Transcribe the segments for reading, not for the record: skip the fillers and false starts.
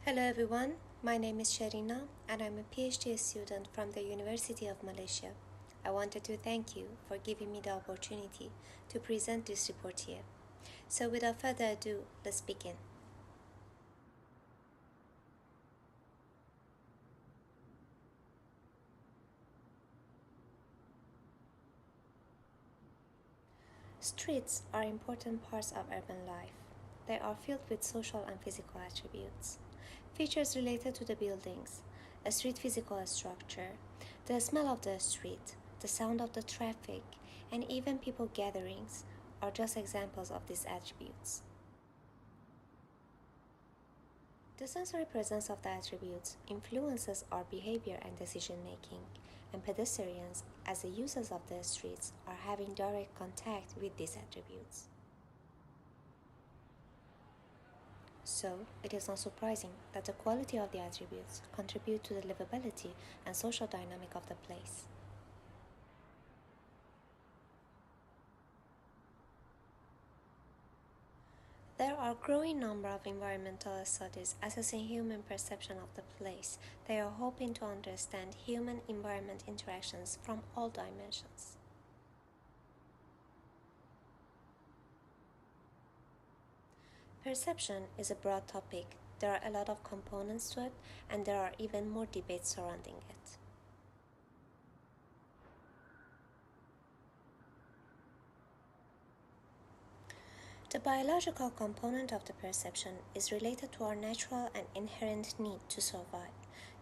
Hello everyone, my name is Sharina and I'm a PhD student from the University of Malaysia. I wanted to thank you for giving me the opportunity to present this report here. So without further ado, let's begin. Streets are important parts of urban life. They are filled with social and physical attributes. Features related to the buildings, a street physical structure, the smell of the street, the sound of the traffic, and even people gatherings are just examples of these attributes. The sensory presence of the attributes influences our behavior and decision making, and pedestrians, as the users of the streets, are having direct contact with these attributes. So, it is not surprising that the quality of the attributes contribute to the livability and social dynamic of the place. There are a growing number of environmental studies assessing human perception of the place. They are hoping to understand human-environment interactions from all dimensions. Perception is a broad topic. There are a lot of components to it, and there are even more debates surrounding it. The biological component of the perception is related to our natural and inherent need to survive.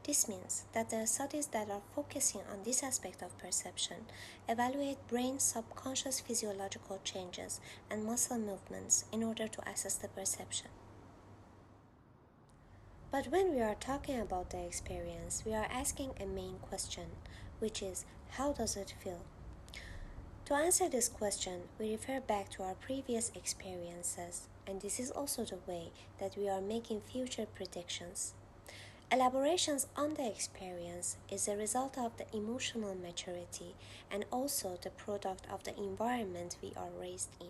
This means that the studies that are focusing on this aspect of perception evaluate brain subconscious physiological changes and muscle movements in order to assess the perception. But when we are talking about the experience, we are asking a main question, which is how does it feel? To answer this question, we refer back to our previous experiences, and this is also the way that we are making future predictions. Elaborations on the experience is a result of the emotional maturity and also the product of the environment we are raised in.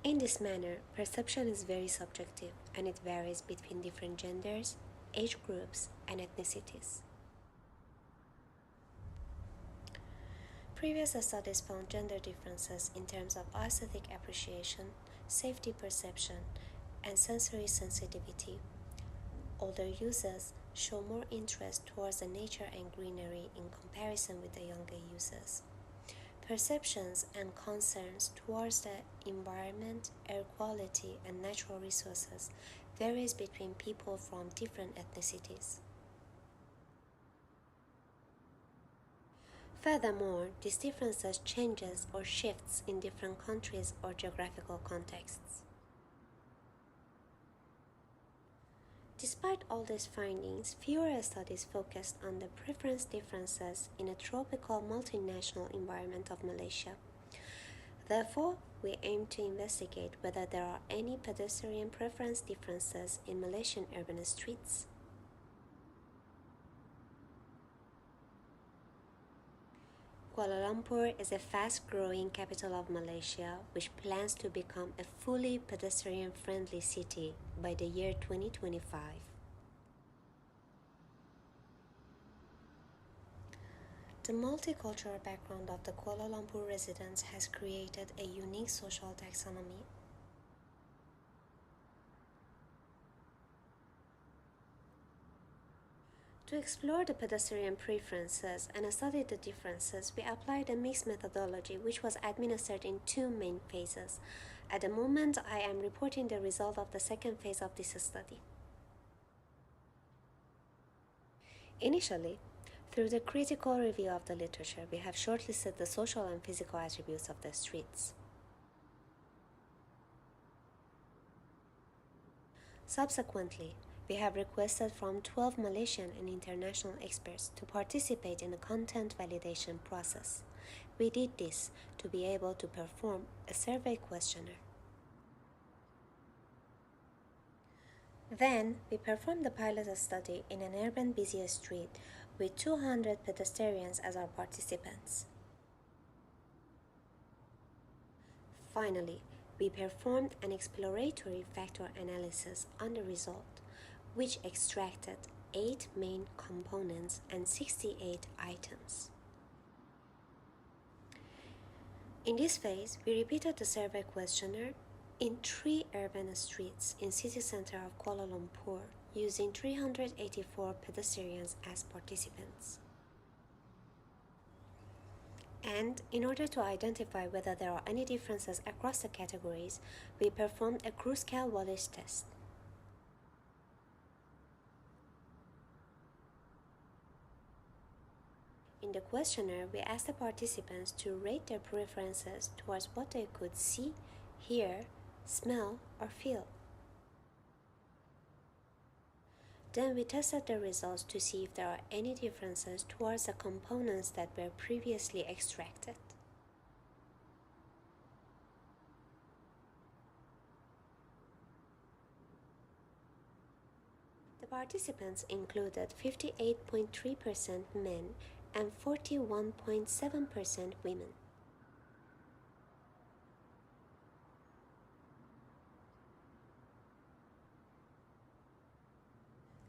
In this manner, perception is very subjective and it varies between different genders, age groups, and ethnicities. Previous studies found gender differences in terms of aesthetic appreciation, safety perception, and sensory sensitivity. Older users show more interest towards the nature and greenery in comparison with the younger users. Perceptions and concerns towards the environment, air quality, and natural resources varies between people from different ethnicities. Furthermore, these differences changes or shifts in different countries or geographical contexts. Despite all these findings, fewer studies focused on the preference differences in a tropical multinational environment of Malaysia. Therefore, we aim to investigate whether there are any pedestrian preference differences in Malaysian urban streets. Kuala Lumpur is a fast-growing capital of Malaysia which plans to become a fully pedestrian-friendly city by the year 2025. The multicultural background of the Kuala Lumpur residents has created a unique social taxonomy. To explore the pedestrian preferences and study the differences, we applied a mixed methodology which was administered in two main phases. At the moment, I am reporting the result of the second phase of this study. Initially, through the critical review of the literature, we have shortlisted the social and physical attributes of the streets. Subsequently, we have requested from 12 Malaysian and international experts to participate in the content validation process. We did this to be able to perform a survey questionnaire. Then, we performed the pilot study in an urban busy street with 200 pedestrians as our participants. Finally, we performed an exploratory factor analysis on the result. which extracted 8 main components and 68 items. In this phase, we repeated the survey questionnaire in 3 urban streets in city center of Kuala Lumpur using 384 pedestrians as participants. And in order to identify whether there are any differences across the categories, we performed a Kruskal-Wallis test. In the questionnaire, we asked the participants to rate their preferences towards what they could see, hear, smell, or feel. Then we tested the results to see if there are any differences towards the components that were previously extracted. The participants included 58.3% men and 41.7% women.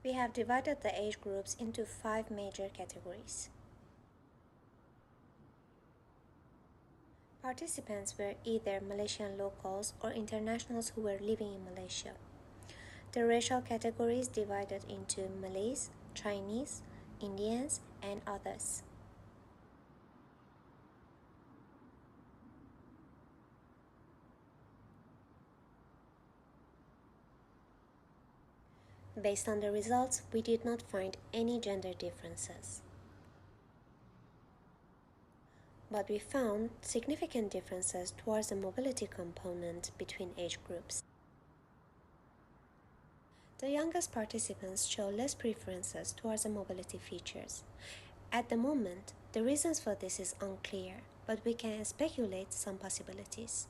We have divided the age groups into 5 major categories. Participants were either Malaysian locals or internationals who were living in Malaysia. The racial categories divided into Malays, Chinese, Indians, and others. Based on the results, we did not find any gender differences. But we found significant differences towards the mobility component between age groups. The youngest participants show less preferences towards the mobility features. At the moment, the reasons for this is unclear, but we can speculate some possibilities.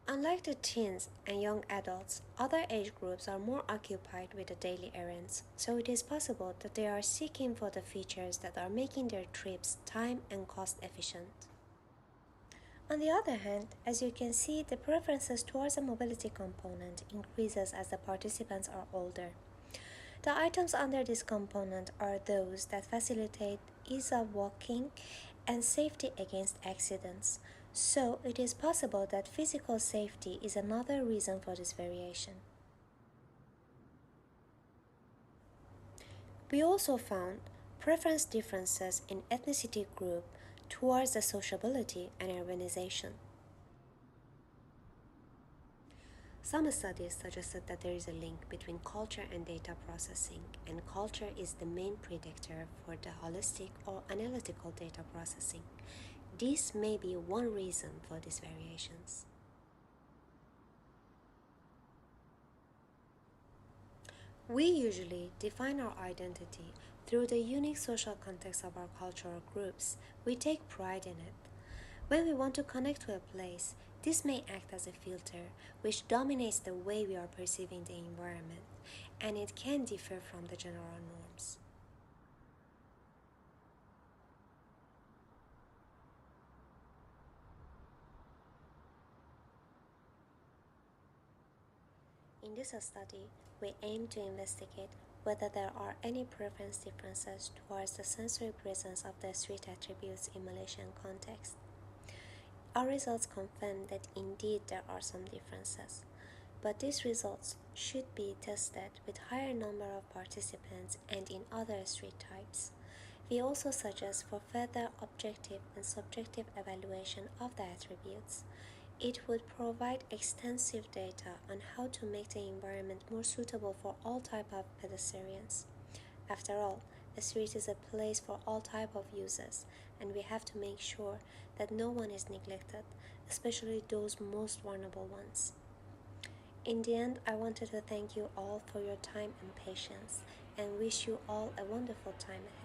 Unlike the teens and young adults, other age groups are more occupied with the daily errands, so it is possible that they are seeking for the features that are making their trips time and cost efficient. On the other hand, as you can see, the preferences towards the mobility component increases as the participants are older. The items under this component are those that facilitate ease of walking and safety against accidents, so it is possible that physical safety is another reason for this variation. We also found preference differences in ethnicity group towards the sociability and urbanization. Some studies suggested that there is a link between culture and data processing, and culture is the main predictor for the holistic or analytical data processing. This may be one reason for these variations. We usually define our identity through the unique social context of our cultural groups. We take pride in it. When we want to connect to a place, this may act as a filter which dominates the way we are perceiving the environment, and it can differ from the general norms. In this study, we aim to investigate whether there are any preference differences towards the sensory presence of the street attributes in Malaysian context. Our results confirm that indeed there are some differences, but these results should be tested with higher number of participants and in other street types. We also suggest for further objective and subjective evaluation of the attributes. It would provide extensive data on how to make the environment more suitable for all types of pedestrians. After all, a street is a place for all types of users, and we have to make sure that no one is neglected, especially those most vulnerable ones. In the end, I wanted to thank you all for your time and patience, and wish you all a wonderful time ahead.